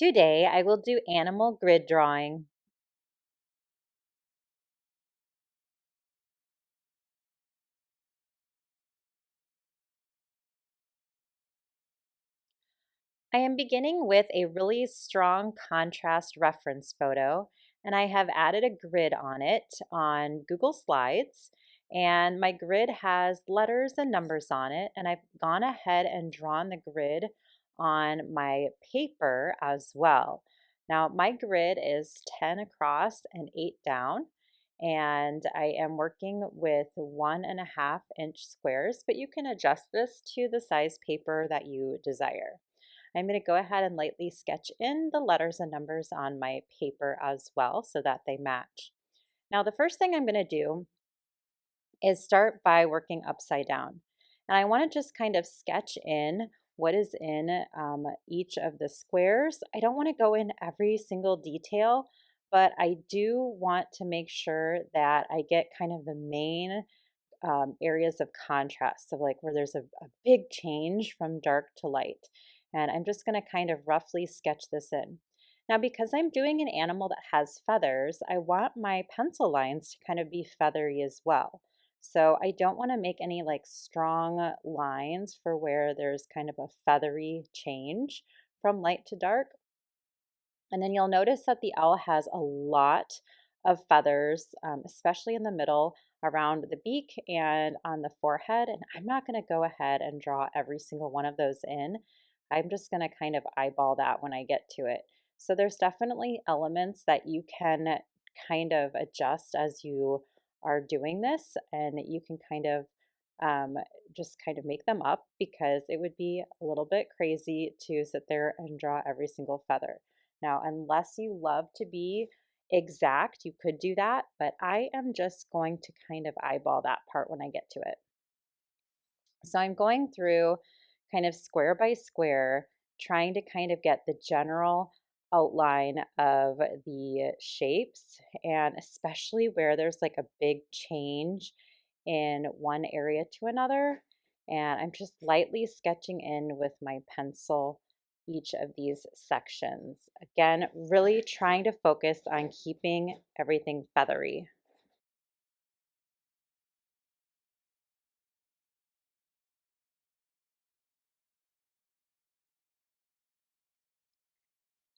Today I will do animal grid drawing. I am beginning with a really strong contrast reference photo, and I have added a grid on it on Google Slides. And my grid has letters and numbers on it, and I've gone ahead and drawn the grid on my paper as well. Now, my grid is 10 across and 8 down, and I am working with 1.5-inch squares, but you can adjust this to the size paper that you desire. I'm going to go ahead and lightly sketch in the letters and numbers on my paper as well so that they match. Now, the first thing I'm going to do is start by working upside down. And I want to just kind of sketch in what is in each of the squares. I don't want to go in every single detail, but I do want to make sure that I get kind of the main areas of contrast. So like where there's a big change from dark to light. And I'm just going to kind of roughly sketch this in. Now, because I'm doing an animal that has feathers, I want my pencil lines to kind of be feathery as well. So I don't want to make any like strong lines for where there's kind of a feathery change from light to dark. And then you'll notice that the owl has a lot of feathers, especially in the middle around the beak and on the forehead. And I'm not going to go ahead and draw every single one of those in. I'm just going to kind of eyeball that when I get to it. So there's definitely elements that you can kind of adjust as you are doing this, and you can kind of um, just kind of make them up because it would be a little bit crazy to sit there and draw every single feather. Now, unless you love to be exact, you could do that, but I am just going to kind of eyeball that part when I get to it. So I'm going through kind of square by square, trying to kind of get the general outline of the shapes, and especially where there's like a big change in one area to another. And I'm just lightly sketching in with my pencil each of these sections. Again, really trying to focus on keeping everything feathery.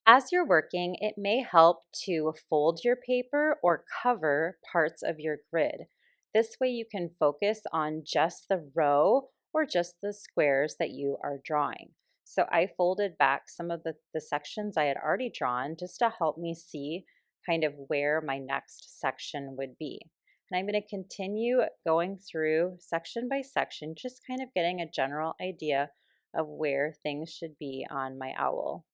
As you're working, it may help to fold your paper or cover parts of your grid. This way you can focus on just the row or just the squares that you are drawing. So I folded back some of the sections I had already drawn just to help me see kind of where my next section would be. And I'm going to continue going through section by section, just kind of getting a general idea of where things should be on my owl.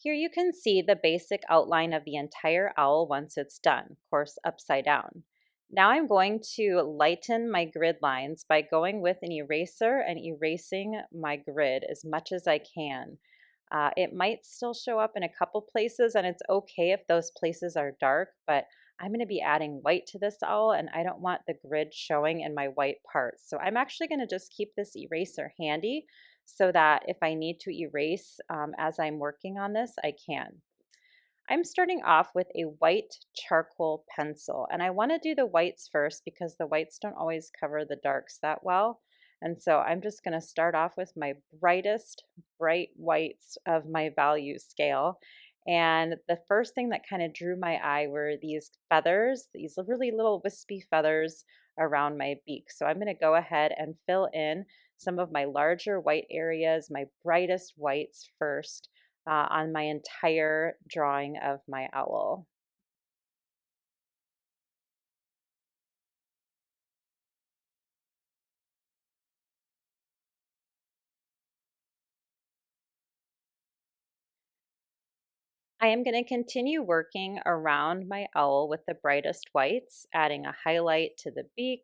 Here you can see the basic outline of the entire owl once it's done, of course upside down. Now I'm going to lighten my grid lines by going with an eraser and erasing my grid as much as I can. It might still show up in a couple places, and it's okay if those places are dark, but I'm going to be adding white to this owl and I don't want the grid showing in my white parts. So I'm actually going to just keep this eraser handy so that if I need to erase as I'm working on this, I can. I'm starting off with a white charcoal pencil, and I want to do the whites first because the whites don't always cover the darks that well. And so I'm just going to start off with my brightest bright whites of my value scale. And the first thing that kind of drew my eye were these feathers, these really little wispy feathers around my beak. So I'm going to go ahead and fill in some of my larger white areas, my brightest whites first on my entire drawing of my owl. I am going to continue working around my owl with the brightest whites, adding a highlight to the beak.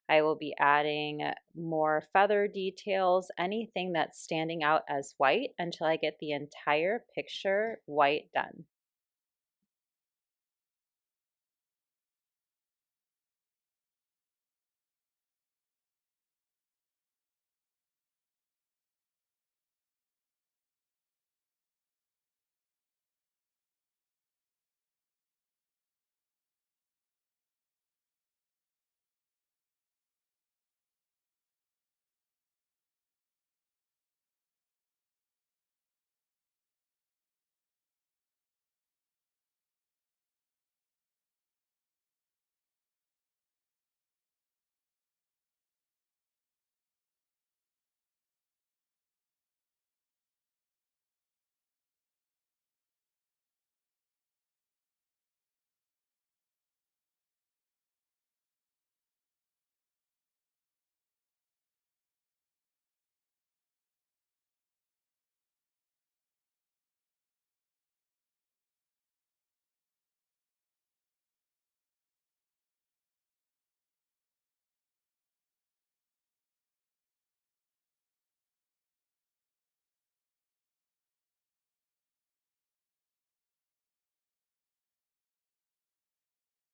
I will be adding more feather details, anything that's standing out as white until I get the entire picture white done.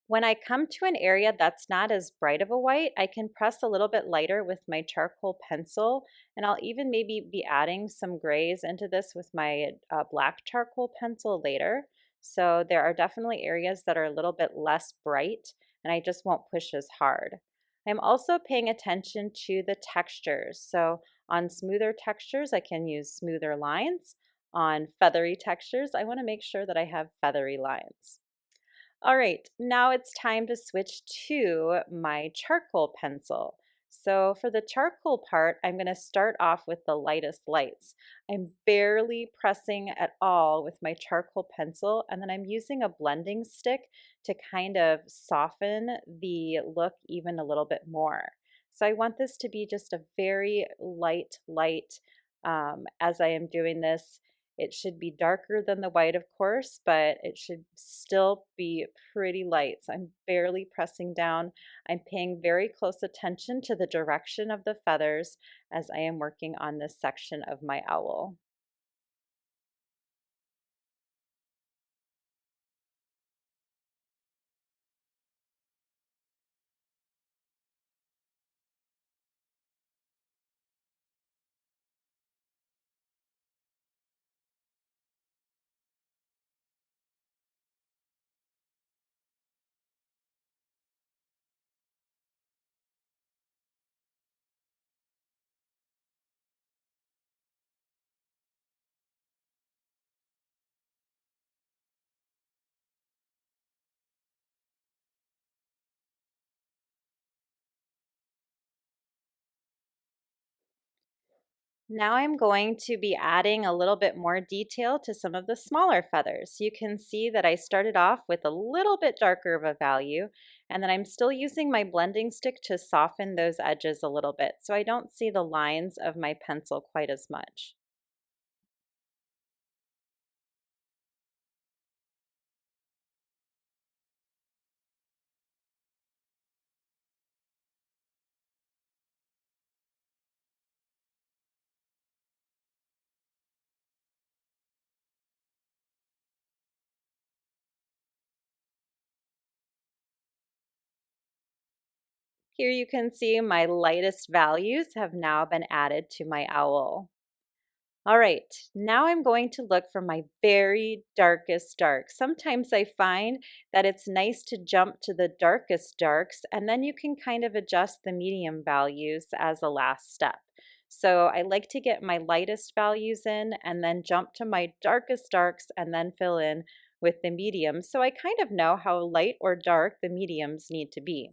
When I come to an area that's not as bright of a white, I can press a little bit lighter with my charcoal pencil, and I'll even maybe be adding some grays into this with my black charcoal pencil later. So there are definitely areas that are a little bit less bright, and I just won't push as hard. I'm also paying attention to the textures. So on smoother textures, I can use smoother lines. On feathery textures, I want to make sure that I have feathery lines. All right, now it's time to switch to my charcoal pencil. So for the charcoal part, I'm going to start off with the lightest lights. I'm barely pressing at all with my charcoal pencil, and then I'm using a blending stick to kind of soften the look even a little bit more. So I want this to be just a very light, as I am doing this. It should be darker than the white, of course, but it should still be pretty light. So I'm barely pressing down. I'm paying very close attention to the direction of the feathers as I am working on this section of my owl. Now I'm going to be adding a little bit more detail to some of the smaller feathers. You can see that I started off with a little bit darker of a value, and then I'm still using my blending stick to soften those edges a little bit so I don't see the lines of my pencil quite as much. Here you can see my lightest values have now been added to my owl. All right, now I'm going to look for my very darkest dark. Sometimes I find that it's nice to jump to the darkest darks, and then you can kind of adjust the medium values as a last step. So I like to get my lightest values in and then jump to my darkest darks and then fill in with the mediums. So I kind of know how light or dark the mediums need to be.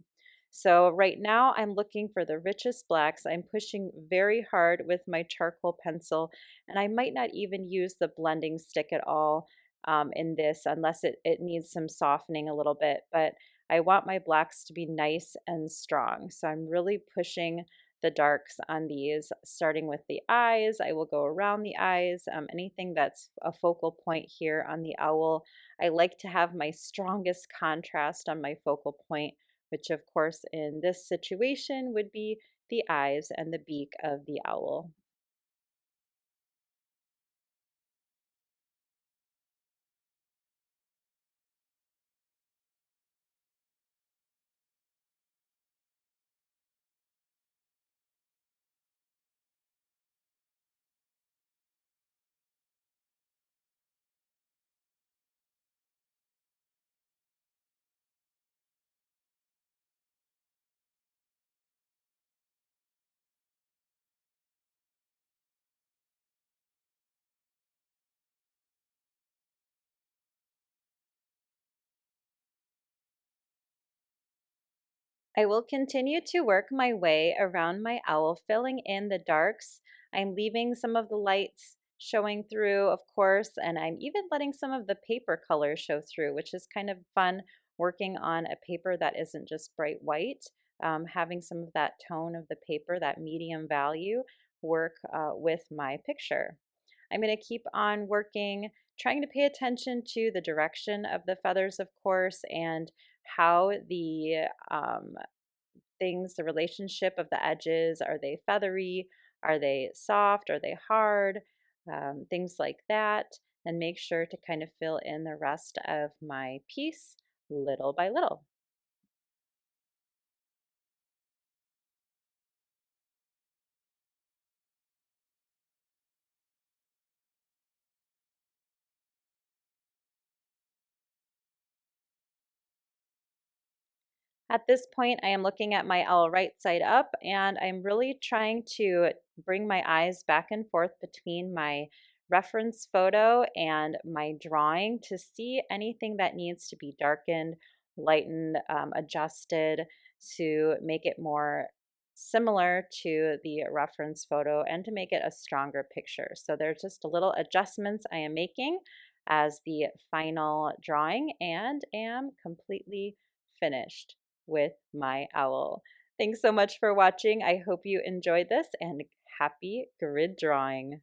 So right now I'm looking for the richest blacks. I'm pushing very hard with my charcoal pencil, and I might not even use the blending stick at all in this unless it needs some softening a little bit. But I want my blacks to be nice and strong. So I'm really pushing the darks on these, starting with the eyes. I will go around the eyes, anything that's a focal point here on the owl. I like to have my strongest contrast on my focal point, which of course in this situation would be the eyes and the beak of the owl. I will continue to work my way around my owl, filling in the darks. I'm leaving some of the lights showing through, of course, and I'm even letting some of the paper color show through, which is kind of fun working on a paper that isn't just bright white. Having some of that tone of the paper, that medium value, work with my picture. I'm going to keep on working, trying to pay attention to the direction of the feathers, of course, and how the things, the relationship of the edges. Are they feathery? Are they soft? Are they hard? Things like that. And make sure to kind of fill in the rest of my piece little by little. At this point, I am looking at my owl right side up, and I'm really trying to bring my eyes back and forth between my reference photo and my drawing to see anything that needs to be darkened, lightened, adjusted to make it more similar to the reference photo and to make it a stronger picture. So there's just a little adjustments I am making as the final drawing and am completely finished with my owl. Thanks so much for watching. I hope you enjoyed this and happy grid drawing.